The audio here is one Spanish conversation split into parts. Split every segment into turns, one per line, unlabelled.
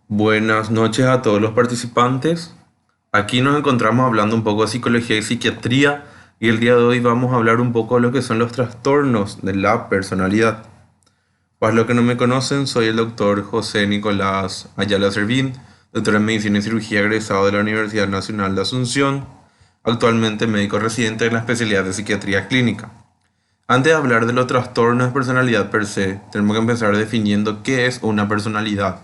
Buenas noches a todos los participantes. Aquí nos encontramos hablando un poco de psicología y psiquiatría y el día de hoy vamos a hablar un poco de lo que son los trastornos de la personalidad. Para los que no me conocen, soy el doctor José Nicolás Ayala Servín, doctor en Medicina y Cirugía egresado de la Universidad Nacional de Asunción, actualmente médico residente en la especialidad de psiquiatría clínica. Antes de hablar de los trastornos de personalidad per se, tenemos que empezar definiendo qué es una personalidad.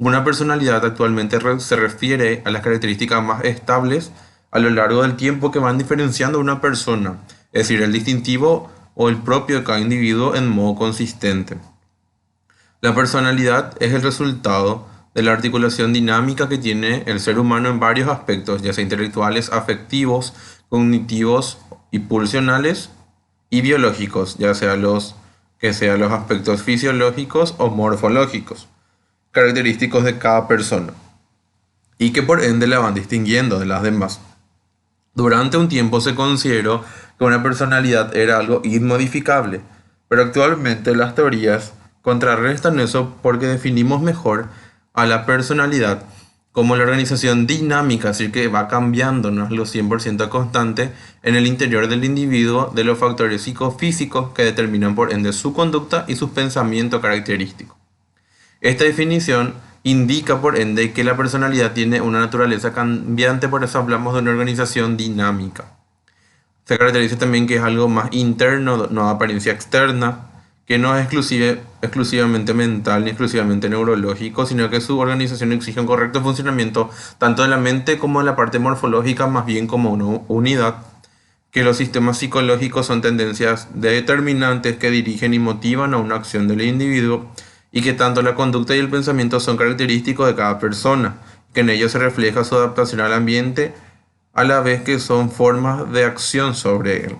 Una personalidad actualmente se refiere a las características más estables a lo largo del tiempo que van diferenciando a una persona, es decir, el distintivo o el propio de cada individuo en modo consistente. La personalidad es el resultado de la articulación dinámica que tiene el ser humano en varios aspectos, ya sea intelectuales, afectivos, cognitivos y pulsionales y biológicos, ya sea sean los aspectos fisiológicos o morfológicos característicos de cada persona y que por ende la van distinguiendo de las demás. Durante un tiempo se consideró que una personalidad era algo inmodificable, pero actualmente las teorías contrarrestan eso porque definimos mejor a la personalidad como la organización dinámica, es decir, que va cambiando, no es lo 100% constante en el interior del individuo de los factores psicofísicos que determinan por ende su conducta y sus pensamientos característicos. Esta definición indica por ende que la personalidad tiene una naturaleza cambiante, por eso hablamos de una organización dinámica. Se caracteriza también que es algo más interno, no de apariencia externa, que no es exclusivamente mental ni exclusivamente neurológico, sino que su organización exige un correcto funcionamiento tanto de la mente como de la parte morfológica, más bien como una unidad, que los sistemas psicológicos son tendencias determinantes que dirigen y motivan a una acción del individuo y que tanto la conducta y el pensamiento son característicos de cada persona, que en ello se refleja su adaptación al ambiente, a la vez que son formas de acción sobre él.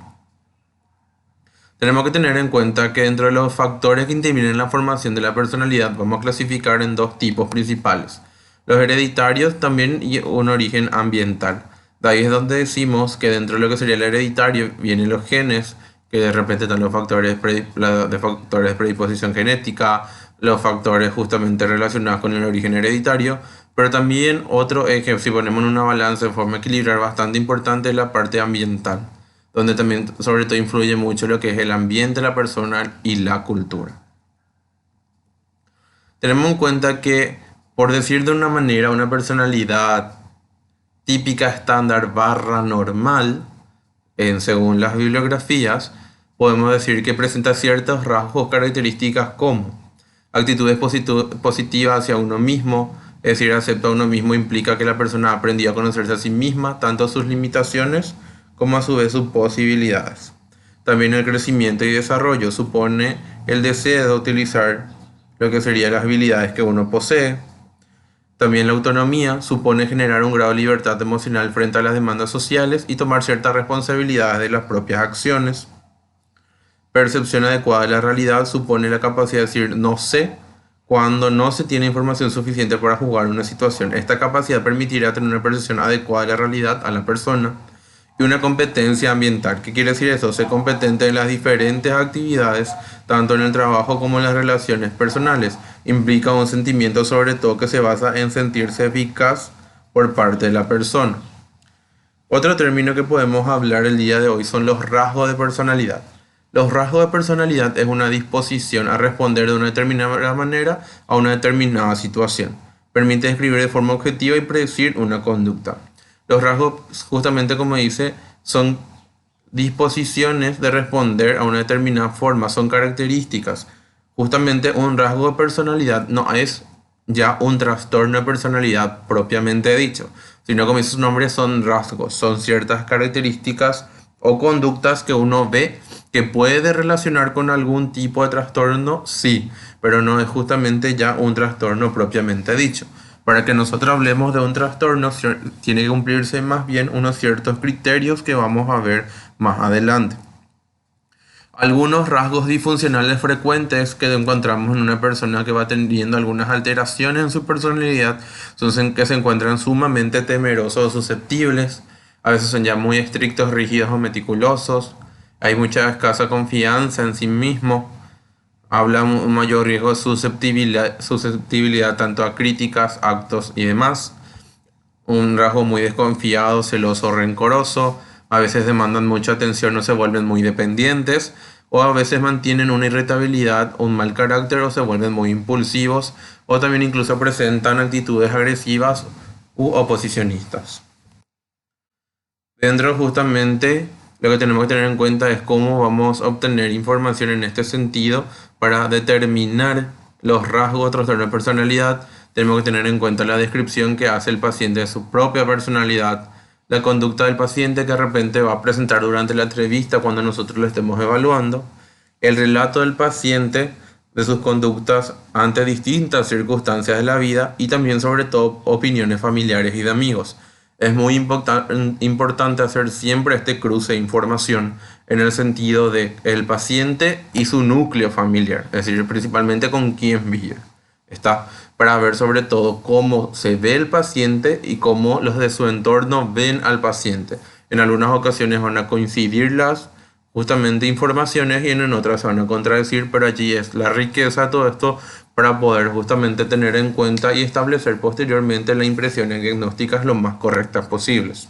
Tenemos que tener en cuenta que dentro de los factores que intervienen en la formación de la personalidad vamos a clasificar en dos tipos principales, los hereditarios también y un origen ambiental. De ahí es donde decimos que dentro de lo que sería el hereditario vienen los genes, que de repente están los factores de factores de predisposición genética, los factores justamente relacionados con el origen hereditario, pero también otro eje, si ponemos en una balanza de forma equilibrada, bastante importante es la parte ambiental, donde también sobre todo influye mucho lo que es el ambiente, la persona y la cultura. Tenemos en cuenta que, por decir de una manera, una personalidad típica, estándar, barra normal, según las bibliografías, podemos decir que presenta ciertos rasgos características como actitudes positivas hacia uno mismo, es decir, acepta a uno mismo implica que la persona ha aprendido a conocerse a sí misma, tanto sus limitaciones como a su vez sus posibilidades. También el crecimiento y desarrollo supone el deseo de utilizar lo que serían las habilidades que uno posee. También la autonomía supone generar un grado de libertad emocional frente a las demandas sociales y tomar ciertas responsabilidades de las propias acciones. Percepción adecuada de la realidad supone la capacidad de decir no sé cuando no se tiene información suficiente para jugar una situación. Esta capacidad permitirá tener una percepción adecuada de la realidad a la persona. Y una competencia ambiental. ¿Qué quiere decir eso? Ser competente en las diferentes actividades, tanto en el trabajo como en las relaciones personales. Implica un sentimiento sobre todo que se basa en sentirse eficaz por parte de la persona. Otro término que podemos hablar el día de hoy son los rasgos de personalidad. Los rasgos de personalidad es una disposición a responder de una determinada manera a una determinada situación. Permite describir de forma objetiva y predecir una conducta. Los rasgos, justamente como dice, son disposiciones de responder a una determinada forma, son características. Justamente un rasgo de personalidad no es ya un trastorno de personalidad propiamente dicho, sino como dice su nombre, son rasgos, son ciertas características o conductas que uno ve que puede relacionar con algún tipo de trastorno, sí, pero no es justamente ya un trastorno propiamente dicho. Para que nosotros hablemos de un trastorno, tiene que cumplirse más bien unos ciertos criterios que vamos a ver más adelante. Algunos rasgos disfuncionales frecuentes que encontramos en una persona que va teniendo algunas alteraciones en su personalidad son que se encuentran sumamente temerosos o susceptibles, a veces son ya muy estrictos, rígidos o meticulosos, hay mucha escasa confianza en sí mismo, Habla un mayor riesgo de susceptibilidad tanto a críticas, actos y demás. Un rasgo muy desconfiado, celoso, rencoroso. A veces demandan mucha atención o se vuelven muy dependientes. O a veces mantienen una irritabilidad, un mal carácter o se vuelven muy impulsivos. O también incluso presentan actitudes agresivas u oposicionistas. Dentro justamente lo que tenemos que tener en cuenta es cómo vamos a obtener información en este sentido para determinar los rasgos de trastorno de personalidad. Tenemos que tener en cuenta la descripción que hace el paciente de su propia personalidad, la conducta del paciente que de repente va a presentar durante la entrevista cuando nosotros lo estemos evaluando, el relato del paciente de sus conductas ante distintas circunstancias de la vida y también sobre todo opiniones familiares y de amigos. Es muy importante hacer siempre este cruce de información en el sentido de el paciente y su núcleo familiar, es decir, principalmente con quién vive. Está para ver sobre todo cómo se ve el paciente y cómo los de su entorno ven al paciente. En algunas ocasiones van a coincidir las justamente informaciones y en otras se van a contradecir, pero allí es la riqueza de todo esto para poder justamente tener en cuenta y establecer posteriormente las impresiones diagnósticas lo más correctas posibles.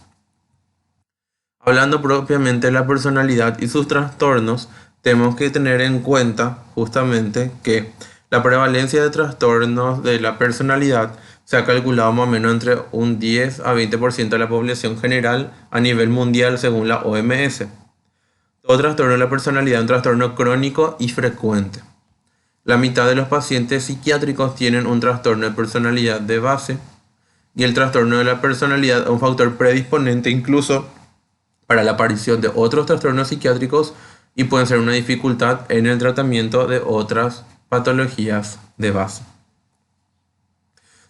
Hablando propiamente de la personalidad y sus trastornos, tenemos que tener en cuenta justamente que la prevalencia de trastornos de la personalidad se ha calculado más o menos entre un 10 a 20% de la población general a nivel mundial según la OMS. Todo trastorno de la personalidad es un trastorno crónico y frecuente. La mitad de los pacientes psiquiátricos tienen un trastorno de personalidad de base y el trastorno de la personalidad es un factor predisponente incluso para la aparición de otros trastornos psiquiátricos y pueden ser una dificultad en el tratamiento de otras patologías de base.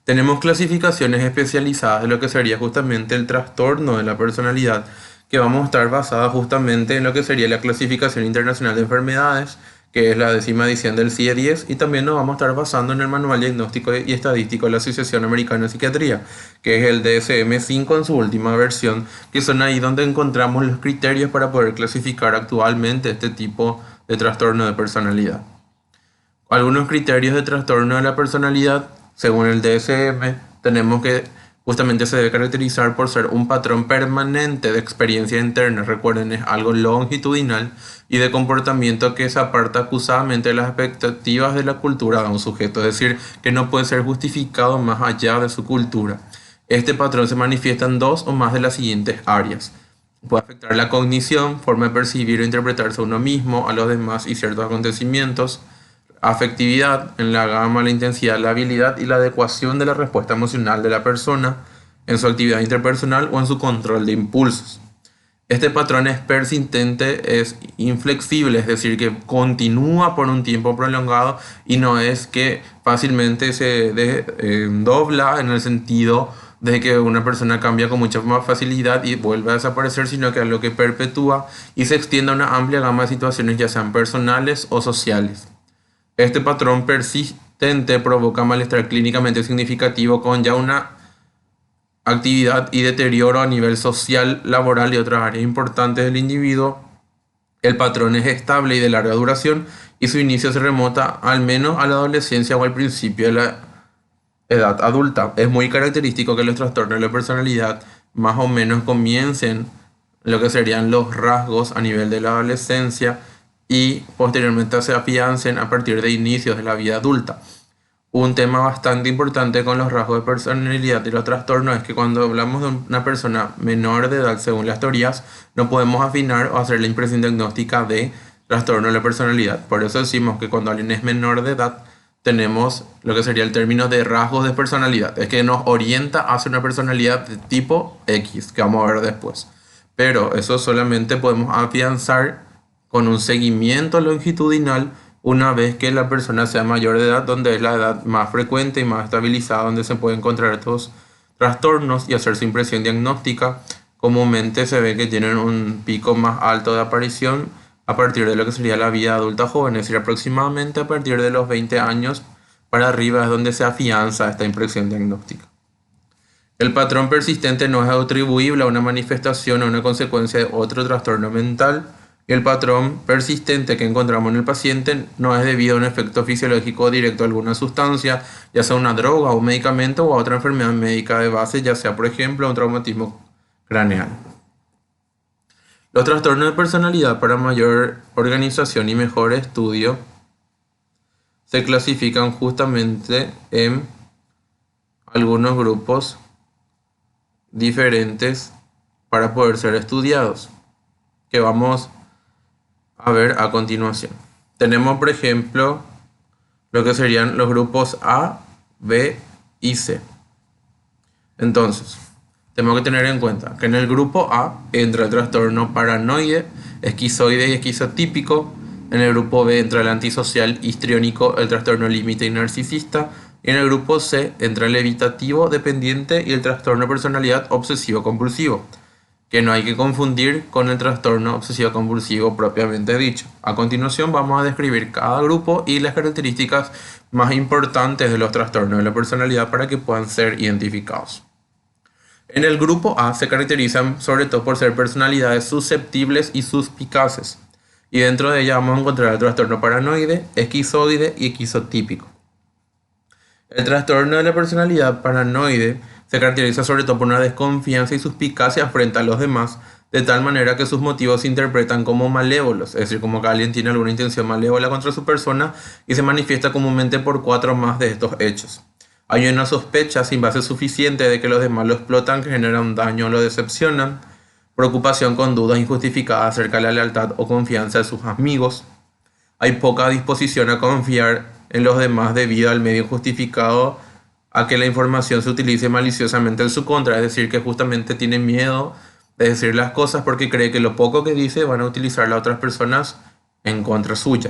Tenemos clasificaciones especializadas de lo que sería justamente el trastorno de la personalidad, que vamos a estar basadas justamente en lo que sería la clasificación internacional de enfermedades, que es la 10ª edición del CIE-10, y también nos vamos a estar basando en el Manual Diagnóstico y Estadístico de la Asociación Americana de Psiquiatría, que es el DSM-5 en su última versión, que son ahí donde encontramos los criterios para poder clasificar actualmente este tipo de trastorno de personalidad. Algunos criterios de trastorno de la personalidad, según el DSM, tenemos que justamente se debe caracterizar por ser un patrón permanente de experiencia interna, recuerden, es algo longitudinal y de comportamiento que se aparta acusadamente de las expectativas de la cultura de un sujeto, es decir, que no puede ser justificado más allá de su cultura. Este patrón se manifiesta en dos o más de las siguientes áreas. Puede afectar la cognición, forma de percibir o interpretarse a uno mismo, a los demás y ciertos acontecimientos. Afectividad, en la gama, la intensidad, la habilidad y la adecuación de la respuesta emocional de la persona en su actividad interpersonal o en su control de impulsos. Este patrón es persistente, es inflexible, es decir, que continúa por un tiempo prolongado y no es que fácilmente se dobla en el sentido de que una persona cambia con mucha más facilidad y vuelve a desaparecer, sino que es lo que perpetúa y se extiende a una amplia gama de situaciones, ya sean personales o sociales. Este patrón persistente provoca malestar clínicamente significativo con ya una actividad y deterioro a nivel social, laboral y otras áreas importantes del individuo. El patrón es estable y de larga duración y su inicio se remota al menos a la adolescencia o al principio de la edad adulta. Es muy característico que los trastornos de la personalidad más o menos comiencen lo que serían los rasgos a nivel de la adolescencia y posteriormente se afiancen a partir de inicios de la vida adulta. Un tema bastante importante con los rasgos de personalidad y los trastornos es que cuando hablamos de una persona menor de edad, según las teorías, no podemos afinar o hacer la impresión diagnóstica de trastorno de la personalidad. Por eso decimos que cuando alguien es menor de edad, tenemos lo que sería el término de rasgos de personalidad. Es que nos orienta hacia una personalidad de tipo X, que vamos a ver después. Pero eso solamente podemos afianzar con un seguimiento longitudinal una vez que la persona sea mayor de edad, donde es la edad más frecuente y más estabilizada, donde se pueden encontrar estos trastornos y hacer su impresión diagnóstica. Comúnmente se ve que tienen un pico más alto de aparición a partir de lo que sería la vida adulta joven, es decir, aproximadamente a partir de los 20 años para arriba es donde se afianza esta impresión diagnóstica. El patrón persistente no es atribuible a una manifestación o una consecuencia de otro trastorno mental. Y el patrón persistente que encontramos en el paciente no es debido a un efecto fisiológico directo a alguna sustancia, ya sea una droga, un medicamento o a otra enfermedad médica de base, ya sea por ejemplo un traumatismo craneal. Los trastornos de personalidad para mayor organización y mejor estudio se clasifican justamente en algunos grupos diferentes para poder ser estudiados, que vamos a ver a continuación. Tenemos, por ejemplo, lo que serían los grupos A, B y C. Entonces, tenemos que tener en cuenta que en el grupo A entra el trastorno paranoide, esquizoide y esquizotípico. En el grupo B entra el antisocial, histriónico, el trastorno límite y narcisista. Y en el grupo C entra el evitativo, dependiente y el trastorno de personalidad obsesivo-compulsivo, que no hay que confundir con el trastorno obsesivo-compulsivo propiamente dicho. A continuación vamos a describir cada grupo y las características más importantes de los trastornos de la personalidad para que puedan ser identificados. En el grupo A se caracterizan sobre todo por ser personalidades susceptibles y suspicaces, y dentro de ella vamos a encontrar el trastorno paranoide, esquizoide y esquizotípico. El trastorno de la personalidad paranoide se caracteriza sobre todo por una desconfianza y suspicacia frente a los demás, de tal manera que sus motivos se interpretan como malévolos, es decir, como que alguien tiene alguna intención malévola contra su persona y se manifiesta comúnmente por 4 más de estos hechos. Hay una sospecha sin base suficiente de que los demás lo explotan, que generan daño o lo decepcionan, preocupación con dudas injustificadas acerca de la lealtad o confianza de sus amigos. Hay poca disposición a confiar en los demás debido al medio justificado a que la información se utilice maliciosamente en su contra, es decir, que justamente tiene miedo de decir las cosas porque cree que lo poco que dice van a utilizar las otras personas en contra suya.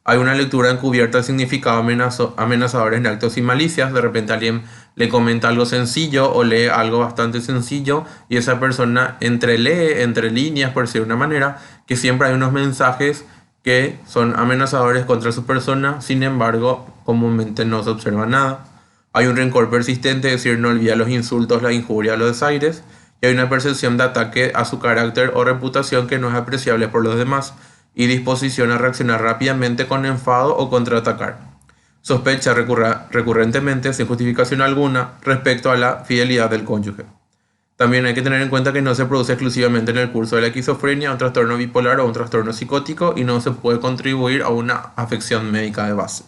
Hay una lectura encubierta del significado amenazador en actos y malicias. De repente alguien le comenta algo sencillo o lee algo bastante sencillo y esa persona entrelee entre líneas, por decir de una manera, que siempre hay unos mensajes que son amenazadores contra su persona, sin embargo, comúnmente no se observa nada. Hay un rencor persistente, es decir, no olvida los insultos, la injuria, los desaires, y hay una percepción de ataque a su carácter o reputación que no es apreciable por los demás, y disposición a reaccionar rápidamente con enfado o contraatacar. Sospecha recurrentemente, sin justificación alguna, respecto a la fidelidad del cónyuge. También hay que tener en cuenta que no se produce exclusivamente en el curso de la esquizofrenia, un trastorno bipolar o un trastorno psicótico y no se puede contribuir a una afección médica de base.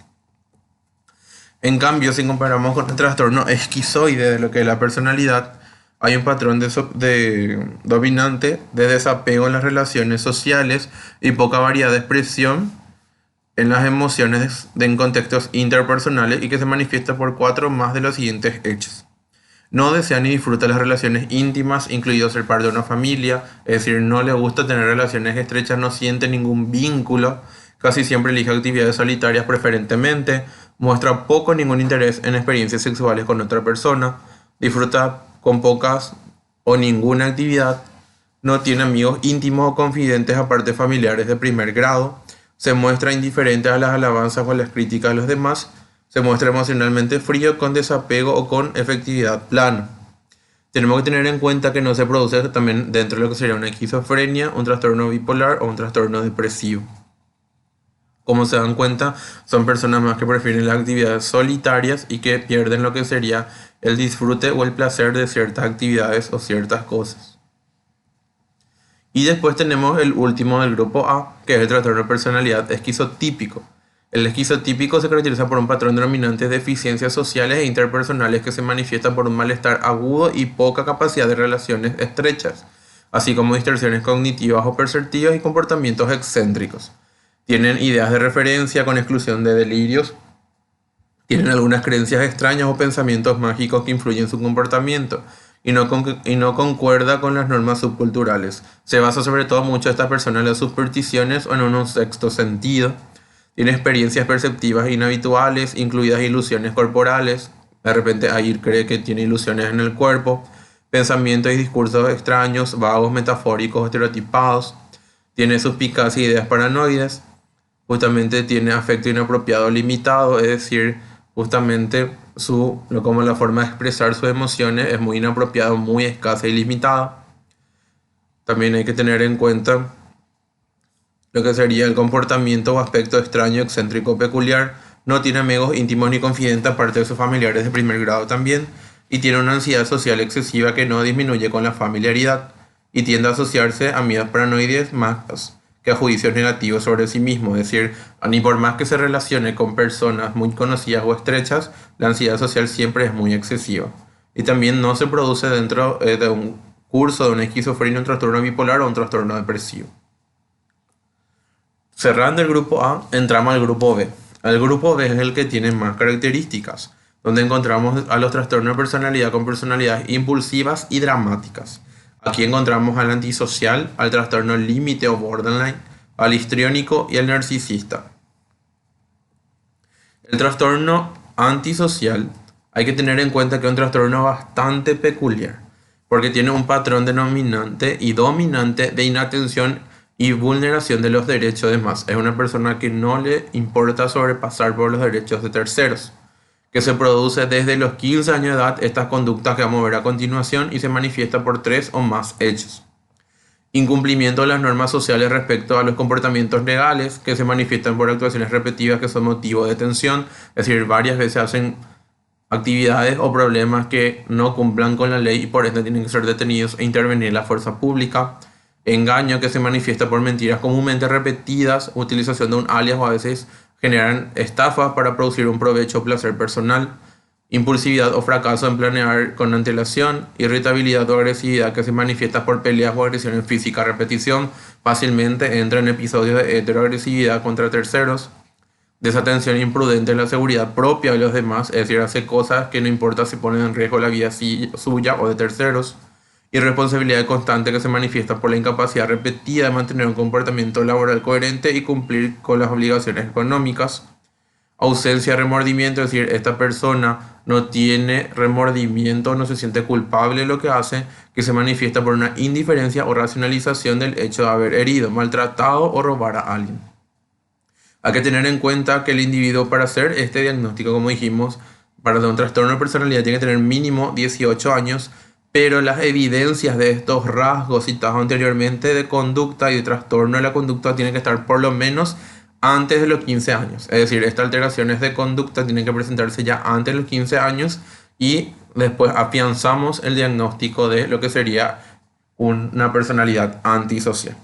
En cambio, si comparamos con el trastorno esquizoide de lo que es la personalidad, hay un patrón dominante de desapego en las relaciones sociales y poca variedad de expresión en las emociones en contextos interpersonales y que se manifiesta por 4 más de los siguientes hechos. No desea ni disfruta las relaciones íntimas, incluido ser parte de una familia, es decir, no le gusta tener relaciones estrechas, no siente ningún vínculo, casi siempre elige actividades solitarias preferentemente, muestra poco o ningún interés en experiencias sexuales con otra persona, disfruta con pocas o ninguna actividad, no tiene amigos íntimos o confidentes aparte familiares de primer grado, se muestra indiferente a las alabanzas o a las críticas de los demás, se muestra emocionalmente frío, con desapego o con efectividad plana. Tenemos que tener en cuenta que no se produce también dentro de lo que sería una esquizofrenia, un trastorno bipolar o un trastorno depresivo. Como se dan cuenta, son personas más que prefieren las actividades solitarias y que pierden lo que sería el disfrute o el placer de ciertas actividades o ciertas cosas. Y después tenemos el último del grupo A, que es el trastorno de personalidad esquizotípico. El esquizotípico se caracteriza por un patrón dominante de deficiencias sociales e interpersonales que se manifiesta por un malestar agudo y poca capacidad de relaciones estrechas, así como distorsiones cognitivas o perceptivas y comportamientos excéntricos. Tienen ideas de referencia con exclusión de delirios, tienen algunas creencias extrañas o pensamientos mágicos que influyen en su comportamiento y no concuerda con las normas subculturales. Se basa sobre todo mucho esta persona en las supersticiones o en un sexto sentido. Tiene experiencias perceptivas inhabituales, incluidas ilusiones corporales. De repente ahí cree que tiene ilusiones en el cuerpo. Pensamientos y discursos extraños, vagos, metafóricos, estereotipados. Tiene suspicacia y ideas paranoides. Justamente tiene afecto inapropiado limitado, es decir, justamente como la forma de expresar sus emociones es muy inapropiada, muy escasa y limitada. También hay que tener en cuenta lo que sería el comportamiento o aspecto extraño, excéntrico o peculiar. No tiene amigos íntimos ni confidentes aparte de sus familiares de primer grado también. Y tiene una ansiedad social excesiva que no disminuye con la familiaridad. Y tiende a asociarse a miedos paranoides más que a juicios negativos sobre sí mismo. Es decir, ni por más que se relacione con personas muy conocidas o estrechas, la ansiedad social siempre es muy excesiva. Y también no se produce dentro de un curso de una esquizofrenia, un trastorno bipolar o un trastorno depresivo. Cerrando el grupo A, entramos al grupo B. El grupo B es el que tiene más características, donde encontramos a los trastornos de personalidad con personalidades impulsivas y dramáticas. Aquí encontramos al antisocial, al trastorno límite o borderline, al histriónico y al narcisista. El trastorno antisocial hay que tener en cuenta que es un trastorno bastante peculiar, porque tiene un patrón denominante y dominante de inatención y vulneración de los derechos de demás. Es una persona que no le importa sobrepasar por los derechos de terceros, que se produce desde los 15 años de edad estas conductas que vamos a ver a continuación y se manifiesta por tres o más hechos. Incumplimiento de las normas sociales respecto a los comportamientos legales que se manifiestan por actuaciones repetitivas que son motivo de tensión, es decir, varias veces hacen actividades o problemas que no cumplan con la ley y por ende tienen que ser detenidos e intervenir la fuerza pública. Engaño que se manifiesta por mentiras comúnmente repetidas, utilización de un alias o a veces generan estafas para producir un provecho o placer personal. Impulsividad o fracaso en planear con antelación, irritabilidad o agresividad que se manifiesta por peleas o agresiones físicas a repetición, fácilmente entra en episodios de heteroagresividad contra terceros, desatención imprudente en la seguridad propia de los demás, es decir, hace cosas que no importa si ponen en riesgo la vida suya o de terceros, irresponsabilidad constante que se manifiesta por la incapacidad repetida de mantener un comportamiento laboral coherente y cumplir con las obligaciones económicas, ausencia de remordimiento, es decir, esta persona no tiene remordimiento, no se siente culpable de lo que hace, que se manifiesta por una indiferencia o racionalización del hecho de haber herido, maltratado o robar a alguien. Hay que tener en cuenta que el individuo para hacer este diagnóstico, como dijimos, para un trastorno de personalidad tiene que tener mínimo 18 años, pero las evidencias de estos rasgos citados anteriormente de conducta y de trastorno de la conducta tienen que estar por lo menos antes de los 15 años. Es decir, estas alteraciones de conducta tienen que presentarse ya antes de los 15 años y después afianzamos el diagnóstico de lo que sería una personalidad antisocial.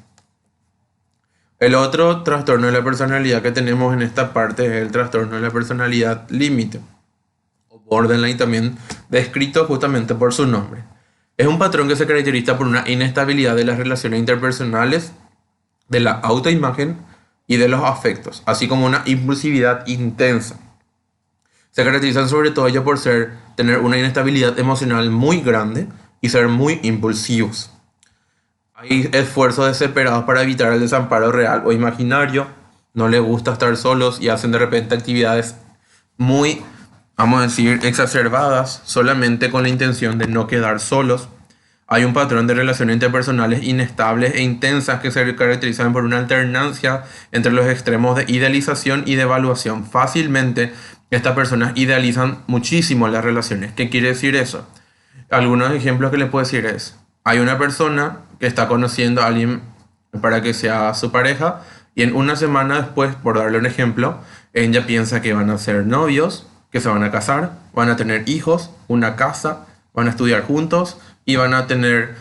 El otro trastorno de la personalidad que tenemos en esta parte es el trastorno de la personalidad límite, o borderline también descrito justamente por su nombre. Es un patrón que se caracteriza por una inestabilidad de las relaciones interpersonales, de la autoimagen y de los afectos, así como una impulsividad intensa. Se caracterizan sobre todo ellos por tener una inestabilidad emocional muy grande y ser muy impulsivos. Hay esfuerzos desesperados para evitar el desamparo real o imaginario. No les gusta estar solos y hacen de repente actividades muy, vamos a decir, exacerbadas solamente con la intención de no quedar solos. Hay un patrón de relaciones interpersonales inestables e intensas que se caracterizan por una alternancia entre los extremos de idealización y de evaluación. Fácilmente estas personas idealizan muchísimo las relaciones. ¿Qué quiere decir eso? Algunos ejemplos que les puedo decir es, hay una persona que está conociendo a alguien para que sea su pareja y en una semana después, por darle un ejemplo, ella piensa que van a ser novios, que se van a casar, van a tener hijos, una casa, van a estudiar juntos y van a tener,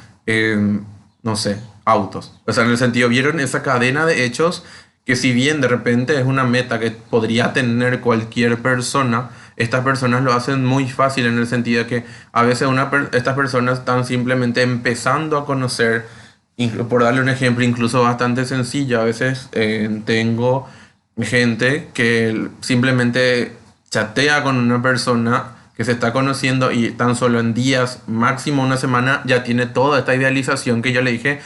no sé, autos. O sea, en el sentido, vieron esa cadena de hechos que si bien de repente es una meta que podría tener cualquier persona, estas personas lo hacen muy fácil en el sentido de que a veces estas personas están simplemente empezando a conocer, por darle un ejemplo incluso bastante sencillo, a veces tengo gente que simplemente chatea con una persona que se está conociendo y tan solo en días, máximo una semana, ya tiene toda esta idealización que yo le dije,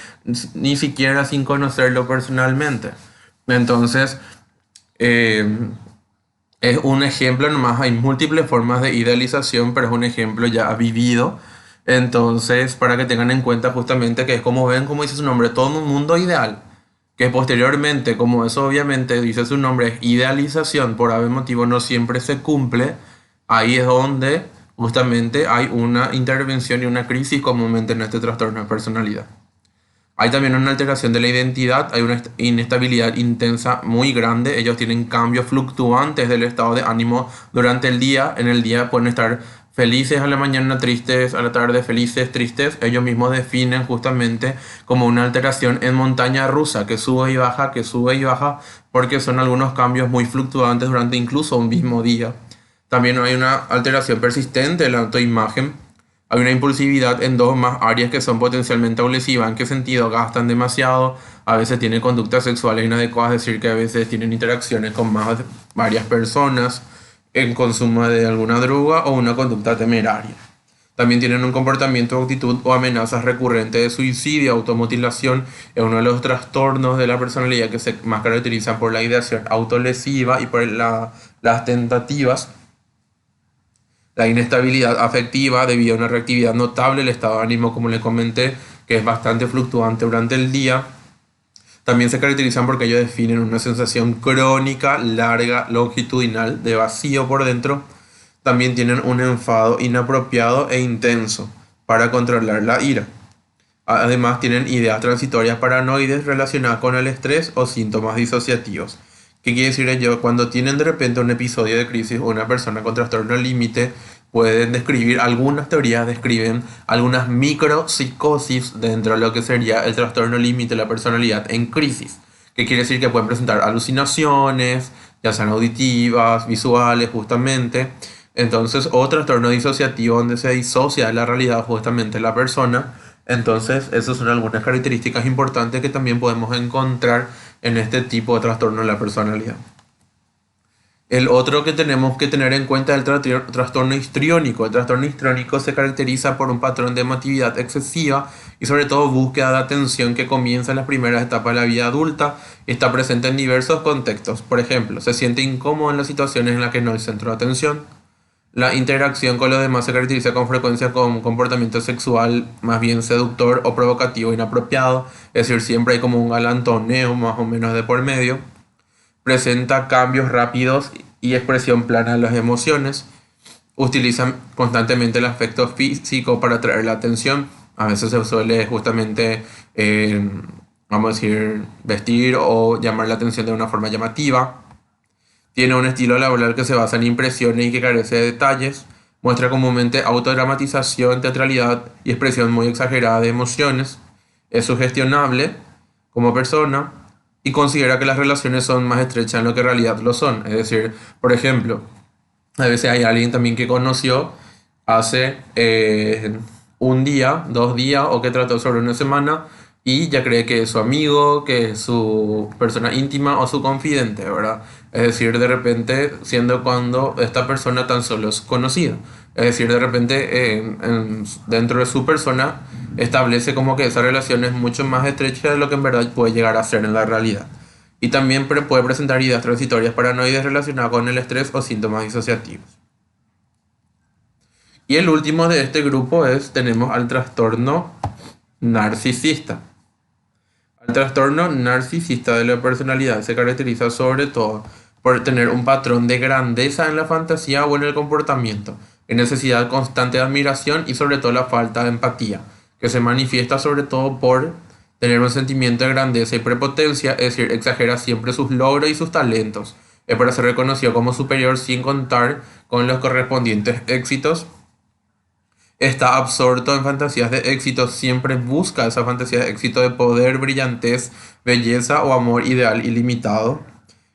ni siquiera sin conocerlo personalmente. Entonces, eh, es un ejemplo nomás, hay múltiples formas de idealización, pero es un ejemplo ya vivido. Entonces, para que tengan en cuenta justamente que es como ven, como dice su nombre, todo un mundo ideal, que posteriormente, como eso obviamente dice su nombre, es idealización, por algún motivo no siempre se cumple, ahí es donde justamente hay una intervención y una crisis comúnmente en este trastorno de personalidad. Hay también una alteración de la identidad, hay una inestabilidad intensa muy grande, ellos tienen cambios fluctuantes del estado de ánimo durante el día, en el día pueden estar felices a la mañana, tristes a la tarde, felices, tristes, ellos mismos definen justamente como una alteración en montaña rusa, que sube y baja, que sube y baja, porque son algunos cambios muy fluctuantes durante incluso un mismo día. También hay una alteración persistente de la autoimagen. Hay una impulsividad en dos más áreas que son potencialmente agresivas. ¿En qué sentido? Gastan demasiado, a veces tienen conductas sexuales inadecuadas, es decir, que a veces tienen interacciones con más varias personas, en consumo de alguna droga o una conducta temeraria. También tienen un comportamiento, actitud o amenazas recurrentes de suicidio, automutilación, es uno de los trastornos de la personalidad que se más caracterizan por la ideación autolesiva y por las tentativas. La inestabilidad afectiva debido a una reactividad notable, el estado de ánimo, como le comenté, que es bastante fluctuante durante el día. También se caracterizan porque ellos definen una sensación crónica, larga, longitudinal, de vacío por dentro. También tienen un enfado inapropiado e intenso para controlar la ira. Además, tienen ideas transitorias paranoides relacionadas con el estrés o síntomas disociativos. ¿Qué quiere decir ello? Cuando tienen de repente un episodio de crisis o una persona con trastorno límite, pueden describir, algunas teorías describen algunas micropsicosis dentro de lo que sería el trastorno límite de la personalidad en crisis. ¿Qué quiere decir? Que pueden presentar alucinaciones, ya sean auditivas, visuales, justamente. Entonces, o trastorno disociativo donde se disocia de la realidad justamente la persona. Entonces, esas son algunas características importantes que también podemos encontrar en este tipo de trastorno de la personalidad. El otro que tenemos que tener en cuenta es el trastorno histriónico. El trastorno histriónico se caracteriza por un patrón de emotividad excesiva y sobre todo búsqueda de atención que comienza en las primeras etapas de la vida adulta. Está presente en diversos contextos. Por ejemplo, se siente incómodo en las situaciones en las que no hay centro de atención. La interacción con los demás se caracteriza con frecuencia con un comportamiento sexual más bien seductor o provocativo inapropiado, es decir, siempre hay como un galantoneo más o menos de por medio. Presenta cambios rápidos y expresión plana de las emociones. Utilizan constantemente el aspecto físico para atraer la atención. A veces se suele justamente, vamos a decir, vestir o llamar la atención de una forma llamativa. Tiene un estilo laboral que se basa en impresiones y que carece de detalles. Muestra comúnmente autodramatización, teatralidad y expresión muy exagerada de emociones. Es sugestionable como persona y considera que las relaciones son más estrechas en lo que en realidad lo son. Es decir, por ejemplo, a veces hay alguien también que conoció hace un día, 2 días o que trató sobre una semana y ya cree que es su amigo, que es su persona íntima o su confidente, ¿verdad? Es decir, de repente, siendo cuando esta persona tan solo es conocida. Es decir, de repente, dentro de su persona establece como que esa relación es mucho más estrecha de lo que en verdad puede llegar a ser en la realidad. Y también puede presentar ideas transitorias paranoides relacionadas con el estrés o síntomas disociativos. Y el último de este grupo tenemos al trastorno narcisista. El trastorno narcisista de la personalidad se caracteriza sobre todo por tener un patrón de grandeza en la fantasía o en el comportamiento, en necesidad constante de admiración y sobre todo la falta de empatía, que se manifiesta sobre todo por tener un sentimiento de grandeza y prepotencia, es decir, exagera siempre sus logros y sus talentos, es para ser reconocido como superior sin contar con los correspondientes éxitos. Está absorto en fantasías de éxito, siempre busca esa fantasía de éxito, de poder, brillantez, belleza o amor ideal ilimitado.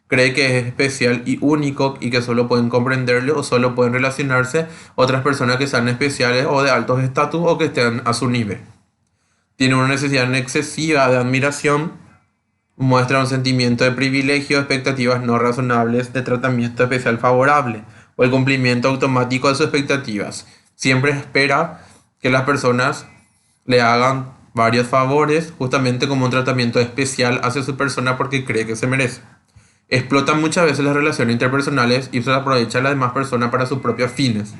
Cree que es especial y único y que solo pueden comprenderle o solo pueden relacionarse otras personas que sean especiales o de altos estatus o que estén a su nivel. Tiene una necesidad excesiva de admiración, muestra un sentimiento de privilegio, expectativas no razonables de tratamiento especial favorable o el cumplimiento automático de sus expectativas. Siempre espera que las personas le hagan varios favores, justamente como un tratamiento especial hacia su persona porque cree que se merece. Explota muchas veces las relaciones interpersonales y se aprovecha a las demás personas para sus propios fines.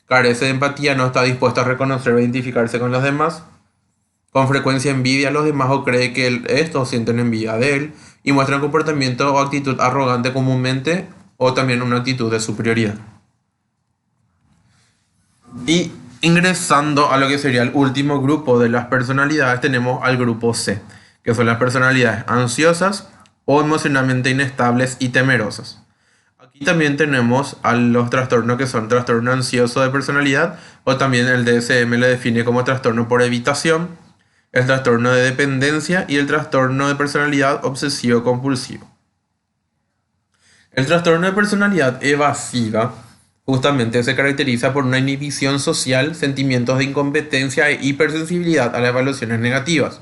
Carece de empatía, no está dispuesto a reconocer o identificarse con los demás. Con frecuencia envidia a los demás o cree que estos sienten envidia de él y muestra un comportamiento o actitud arrogante comúnmente o también una actitud de superioridad. Y Ingresando a lo que sería el último grupo de las personalidades, tenemos al grupo C, que son las personalidades ansiosas o emocionalmente inestables y temerosas. Aquí también tenemos a los trastornos que son trastorno ansioso de personalidad, o también el DSM le define como trastorno por evitación, el trastorno de dependencia y el trastorno de personalidad obsesivo-compulsivo. El trastorno de personalidad evasiva justamente se caracteriza por una inhibición social, sentimientos de incompetencia e hipersensibilidad a las evaluaciones negativas.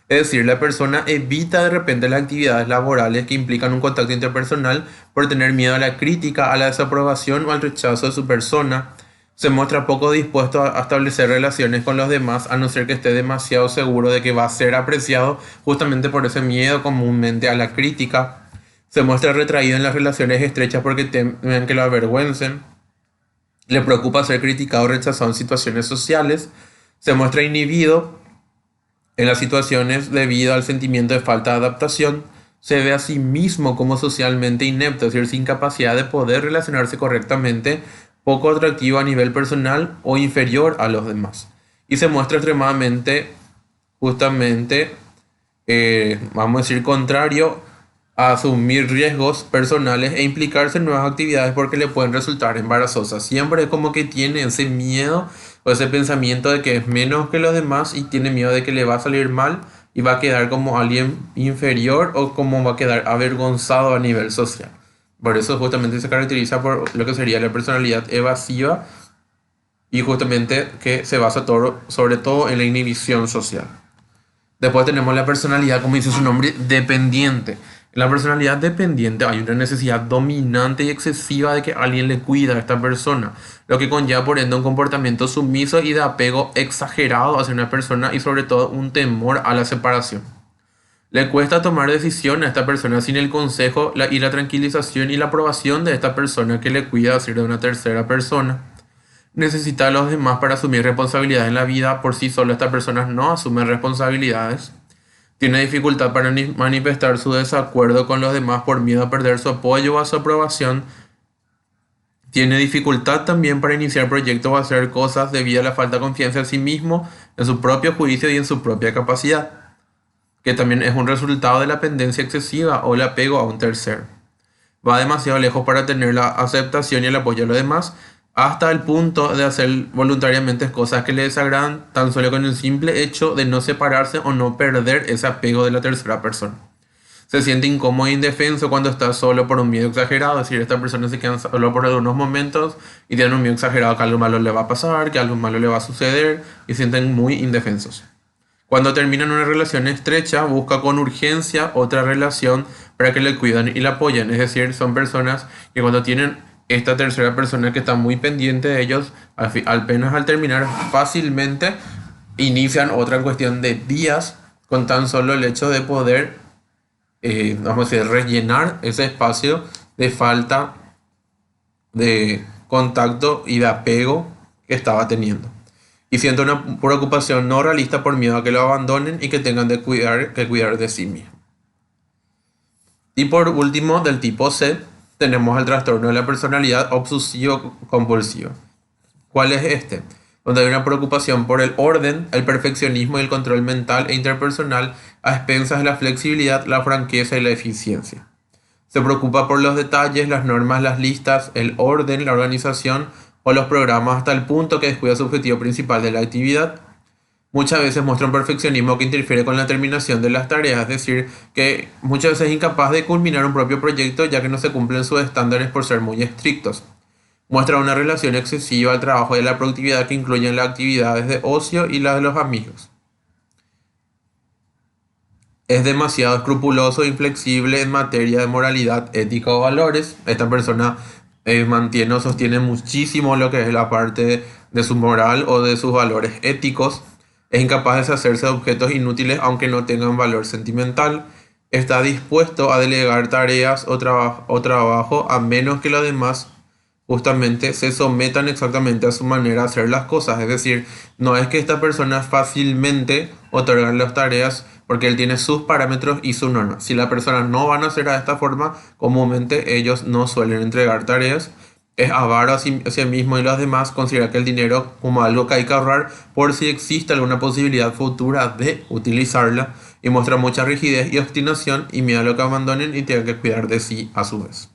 Es decir, la persona evita de repente las actividades laborales que implican un contacto interpersonal por tener miedo a la crítica, a la desaprobación o al rechazo de su persona. Se muestra poco dispuesto a establecer relaciones con los demás, a no ser que esté demasiado seguro de que va a ser apreciado, justamente por ese miedo comúnmente a la crítica. Se muestra retraído en las relaciones estrechas porque temen que lo avergüencen. Le preocupa ser criticado o rechazado en situaciones sociales. Se muestra inhibido en las situaciones debido al sentimiento de falta de adaptación. Se ve a sí mismo como socialmente inepto, es decir, sin capacidad de poder relacionarse correctamente, poco atractivo a nivel personal o inferior a los demás. Y se muestra extremadamente, justamente, vamos a decir, contrario a asumir riesgos personales e implicarse en nuevas actividades porque le pueden resultar embarazosas. Siempre es como que tiene ese miedo o ese pensamiento de que es menos que los demás y tiene miedo de que le va a salir mal y va a quedar como alguien inferior o como va a quedar avergonzado a nivel social. Por eso justamente se caracteriza por lo que sería la personalidad evasiva y justamente que se basa sobre todo en la inhibición social. Después tenemos la personalidad, como dice su nombre, dependiente. En la personalidad dependiente hay una necesidad dominante y excesiva de que alguien le cuida a esta persona, lo que conlleva por ende un comportamiento sumiso y de apego exagerado hacia una persona y sobre todo un temor a la separación. Le cuesta tomar decisiones a esta persona sin el consejo y la tranquilización y la aprobación de esta persona que le cuida, es decir, de una tercera persona. Necesita a los demás para asumir responsabilidades en la vida. Por sí solo esta persona no asume responsabilidades. Tiene dificultad para manifestar su desacuerdo con los demás por miedo a perder su apoyo o a su aprobación. Tiene dificultad también para iniciar proyectos o hacer cosas debido a la falta de confianza en sí mismo, en su propio juicio y en su propia capacidad, que también es un resultado de la dependencia excesiva o el apego a un tercero. Va demasiado lejos para tener la aceptación y el apoyo de los demás, hasta el punto de hacer voluntariamente cosas que le desagradan tan solo con el simple hecho de no separarse o no perder ese apego de la tercera persona. Se siente incómodo e indefenso cuando está solo por un miedo exagerado, es decir, esta persona se queda solo por algunos momentos y tiene un miedo exagerado que algo malo le va a pasar, que algo malo le va a suceder y se sienten muy indefensos. Cuando terminan una relación estrecha, busca con urgencia otra relación para que le cuiden y le apoyen. Es decir, son personas que cuando tienen esta tercera persona que está muy pendiente de ellos, apenas al terminar, fácilmente inician otra cuestión de días con tan solo el hecho de poder, vamos a decir, rellenar ese espacio de falta de contacto y de apego que estaba teniendo. Y siento una preocupación no realista por miedo a que lo abandonen y que tengan que cuidar de sí mismos. Y por último, del tipo C, tenemos el trastorno de la personalidad obsesivo-compulsivo. ¿Cuál es este? Donde hay una preocupación por el orden, el perfeccionismo y el control mental e interpersonal a expensas de la flexibilidad, la franqueza y la eficiencia. Se preocupa por los detalles, las normas, las listas, el orden, la organización o los programas hasta el punto que descuida su objetivo principal de la actividad. Muchas veces muestra un perfeccionismo que interfiere con la terminación de las tareas, es decir, que muchas veces es incapaz de culminar un propio proyecto ya que no se cumplen sus estándares por ser muy estrictos. Muestra una relación excesiva al trabajo y a la productividad que incluyen las actividades de ocio y las de los amigos. Es demasiado escrupuloso e inflexible en materia de moralidad, ética o valores. Esta persona mantiene o sostiene muchísimo lo que es la parte de su moral o de sus valores éticos. Es incapaz de deshacerse de objetos inútiles aunque no tengan valor sentimental. Está dispuesto a delegar tareas o trabajo a menos que los demás justamente se sometan exactamente a su manera de hacer las cosas. Es decir, no es que esta persona fácilmente otorga las tareas porque él tiene sus parámetros y sus normas. Si la persona no van a hacer de esta forma, comúnmente ellos no suelen entregar tareas Es avaro hacia mismo y los demás, considera que el dinero como algo que hay que ahorrar por si existe alguna posibilidad futura de utilizarla y muestra mucha rigidez y obstinación y miedo a lo que abandonen y tengan que cuidar de sí a su vez.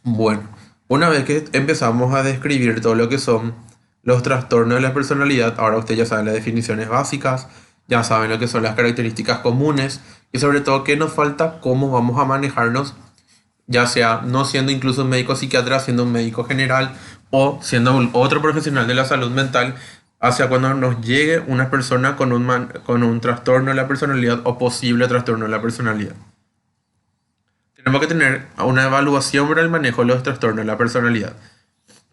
Bueno, una vez que empezamos a describir todo lo que son los trastornos de la personalidad, ahora usted ya sabe las definiciones básicas, ya saben lo que son las características comunes y sobre todo qué nos falta, cómo vamos a manejarnos, ya sea no siendo incluso un médico psiquiatra, siendo un médico general o siendo otro profesional de la salud mental, hacia cuando nos llegue una persona con con un trastorno de la personalidad o posible trastorno de la personalidad. Tenemos que tener una evaluación para el manejo de los trastornos de la personalidad.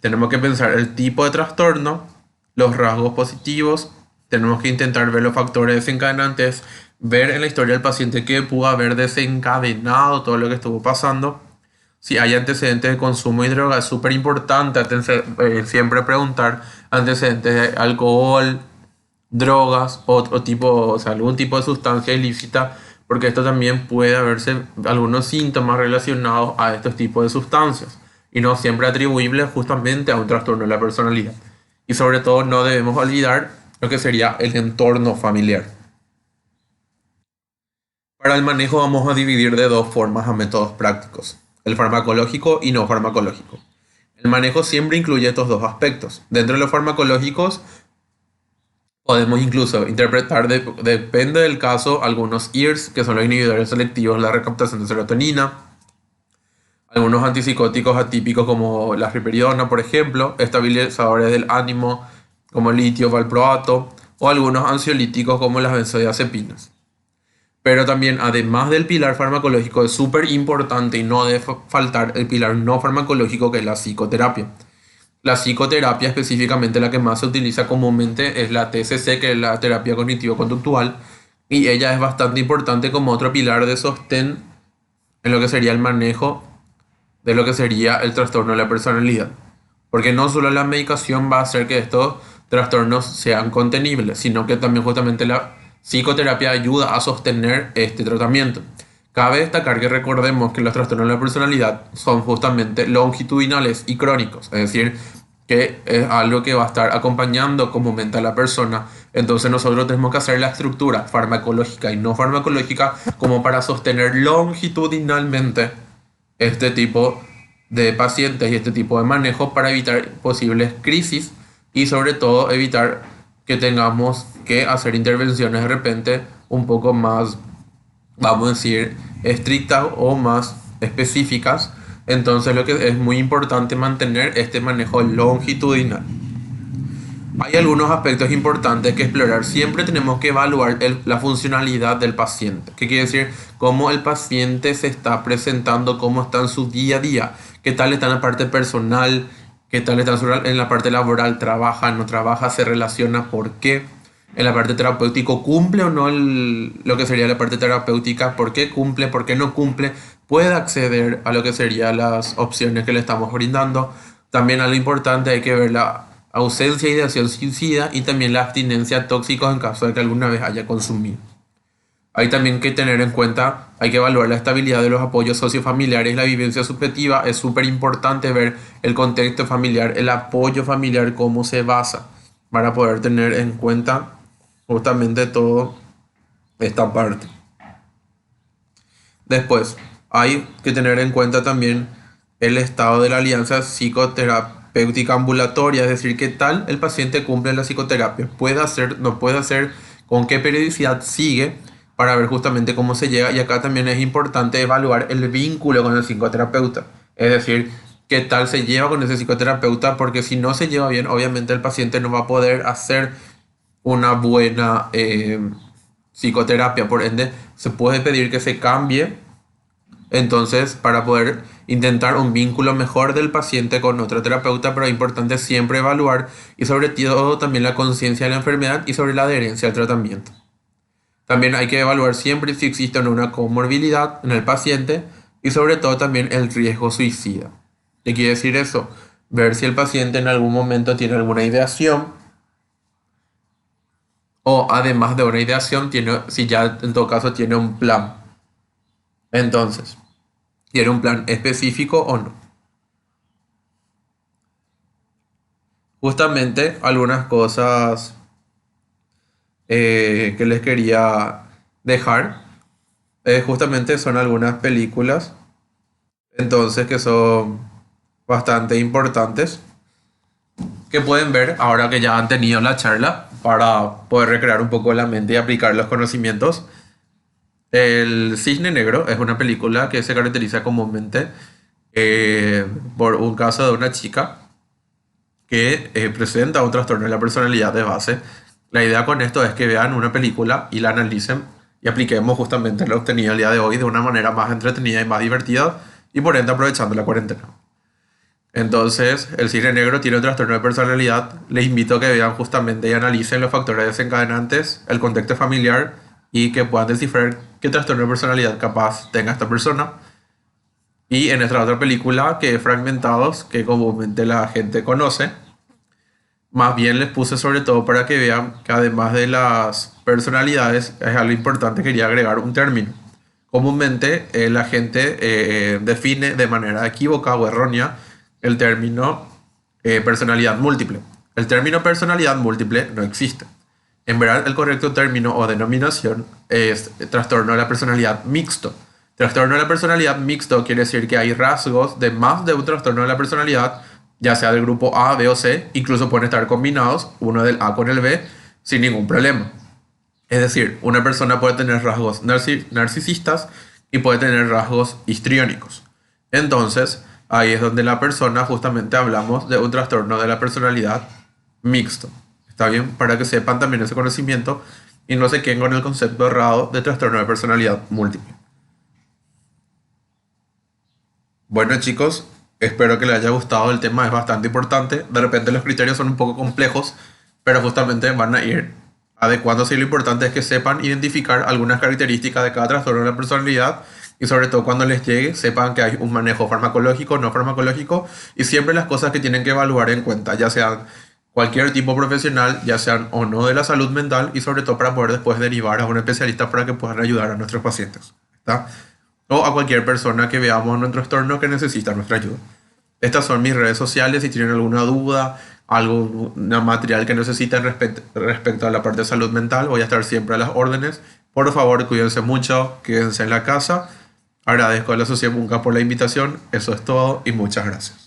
Tenemos que pensar el tipo de trastorno, los rasgos positivos, tenemos que intentar ver los factores desencadenantes, ver en la historia del paciente qué pudo haber desencadenado todo lo que estuvo pasando. Si hay antecedentes de consumo de droga, es súper importante siempre preguntar antecedentes de alcohol, drogas o tipo, o sea, algún tipo de sustancia ilícita, porque esto también puede haberse algunos síntomas relacionados a estos tipos de sustancias y no siempre atribuibles justamente a un trastorno de la personalidad. Y sobre todo no debemos olvidar lo que sería el entorno familiar. Para el manejo vamos a dividir de dos formas a métodos prácticos, el farmacológico y no farmacológico. El manejo siempre incluye estos dos aspectos. Dentro de los farmacológicos podemos incluso interpretar, depende del caso, algunos EARS, que son los inhibidores selectivos de la recaptación de serotonina, algunos antipsicóticos atípicos como la risperidona, por ejemplo, estabilizadores del ánimo como el litio, valproato, o algunos ansiolíticos como las benzodiazepinas. Pero también, además del pilar farmacológico, es súper importante y no debe faltar el pilar no farmacológico, que es la psicoterapia. La psicoterapia, específicamente la que más se utiliza comúnmente, es la TCC, que es la terapia cognitivo-conductual, y ella es bastante importante como otro pilar de sostén en lo que sería el manejo de lo que sería el trastorno de la personalidad. Porque no solo la medicación va a hacer que estos trastornos sean contenibles, sino que también justamente la psicoterapia ayuda a sostener este tratamiento. Cabe destacar que recordemos que los trastornos de la personalidad son justamente longitudinales y crónicos, es decir, que es algo que va a estar acompañando comúnmente a la persona. Entonces nosotros tenemos que hacer la estructura farmacológica y no farmacológica como para sostener longitudinalmente este tipo de pacientes y este tipo de manejo para evitar posibles crisis y sobre todo evitar que tengamos que hacer intervenciones de repente un poco más, vamos a decir, estrictas o más específicas. Entonces lo que es muy importante mantener este manejo longitudinal. Hay algunos aspectos importantes que explorar. Siempre tenemos que evaluar la funcionalidad del paciente. ¿Qué quiere decir? Cómo el paciente se está presentando, cómo está en su día a día, qué tal está en la parte personal, qué tal está en la parte laboral, trabaja, no trabaja, se relaciona, por qué. En la parte terapéutica, ¿cumple o no lo que sería la parte terapéutica? ¿Por qué cumple? ¿Por qué no cumple? ¿Puede acceder a lo que serían las opciones que le estamos brindando? También algo importante, hay que ver la ausencia de ideación suicida y también la abstinencia a tóxicos en caso de que alguna vez haya consumido. Hay también que tener en cuenta, hay que evaluar la estabilidad de los apoyos sociofamiliares, la vivencia subjetiva. Es súper importante ver el contexto familiar, el apoyo familiar, cómo se basa, para poder tener en cuenta justamente toda esta parte. Después, hay que tener en cuenta también el estado de la alianza psicoterapéutica ambulatoria, es decir, qué tal el paciente cumple la psicoterapia, puede hacer, no puede hacer, con qué periodicidad sigue, para ver justamente cómo se llega. Y acá también es importante evaluar el vínculo con el psicoterapeuta, es decir, qué tal se lleva con ese psicoterapeuta, porque si no se lleva bien, obviamente el paciente no va a poder hacer una buena psicoterapia. Por ende, se puede pedir que se cambie entonces para poder intentar un vínculo mejor del paciente con otro terapeuta, pero es importante siempre evaluar y sobre todo también la conciencia de la enfermedad y sobre la adherencia al tratamiento. También hay que evaluar siempre si existe o no una comorbilidad en el paciente y sobre todo también el riesgo suicida. ¿Qué quiere decir eso? Ver si el paciente en algún momento tiene alguna ideación o además de una ideación, tiene, si ya en todo caso tiene un plan. Entonces, ¿Tiene un plan específico o no? Justamente algunas cosas que les quería dejar, justamente son algunas películas, entonces que son bastante importantes, que pueden ver ahora que ya han tenido la charla para poder recrear un poco la mente y aplicar los conocimientos. El Cisne Negro es una película que se caracteriza comúnmente eh, por un caso de una chica que presenta un trastorno de la personalidad de base. La idea con esto es que vean una película y la analicen y apliquemos justamente lo obtenido el día de hoy de una manera más entretenida y más divertida y por ende aprovechando la cuarentena. Entonces, el cisne negro tiene un trastorno de personalidad. Les invito a que vean justamente y analicen los factores desencadenantes, el contexto familiar y que puedan descifrar qué trastorno de personalidad capaz tenga esta persona. Y en esta otra película, que es Fragmentados, que comúnmente la gente conoce, más bien les puse sobre todo para que vean que además de las personalidades, es algo importante, quería agregar un término. Comúnmente la gente define de manera equívoca o errónea el término personalidad múltiple. El término personalidad múltiple no existe. En verdad, el correcto término o denominación es trastorno de la personalidad mixto. Trastorno de la personalidad mixto quiere decir que hay rasgos de más de un trastorno de la personalidad, ya sea del grupo A, B o C, incluso pueden estar combinados, uno del A con el B, sin ningún problema. Es decir, una persona puede tener rasgos narcisistas y puede tener rasgos histriónicos. Entonces, ahí es donde la persona, justamente hablamos de un trastorno de la personalidad mixto. ¿Está bien? Para que sepan también ese conocimiento y no se queden con el concepto errado de trastorno de personalidad múltiple. Bueno, chicos, espero que les haya gustado. El tema es bastante importante. De repente los criterios son un poco complejos, pero justamente van a ir adecuándose y lo importante es que sepan identificar algunas características de cada trastorno de la personalidad y sobre todo cuando les llegue sepan que hay un manejo farmacológico, no farmacológico y siempre las cosas que tienen que evaluar en cuenta, ya sean cualquier tipo profesional, ya sean o no de la salud mental y sobre todo para poder después derivar a un especialista para que puedan ayudar a nuestros pacientes. ¿Está? O a cualquier persona que veamos en nuestro entorno que necesita nuestra ayuda. Estas son mis redes sociales. Si tienen alguna duda, algún material que necesiten respecto a la parte de salud mental, voy a estar siempre a las órdenes. Por favor, cuídense mucho, quédense en la casa. Agradezco a la Sociedad Bunka por la invitación. Eso es todo y muchas gracias.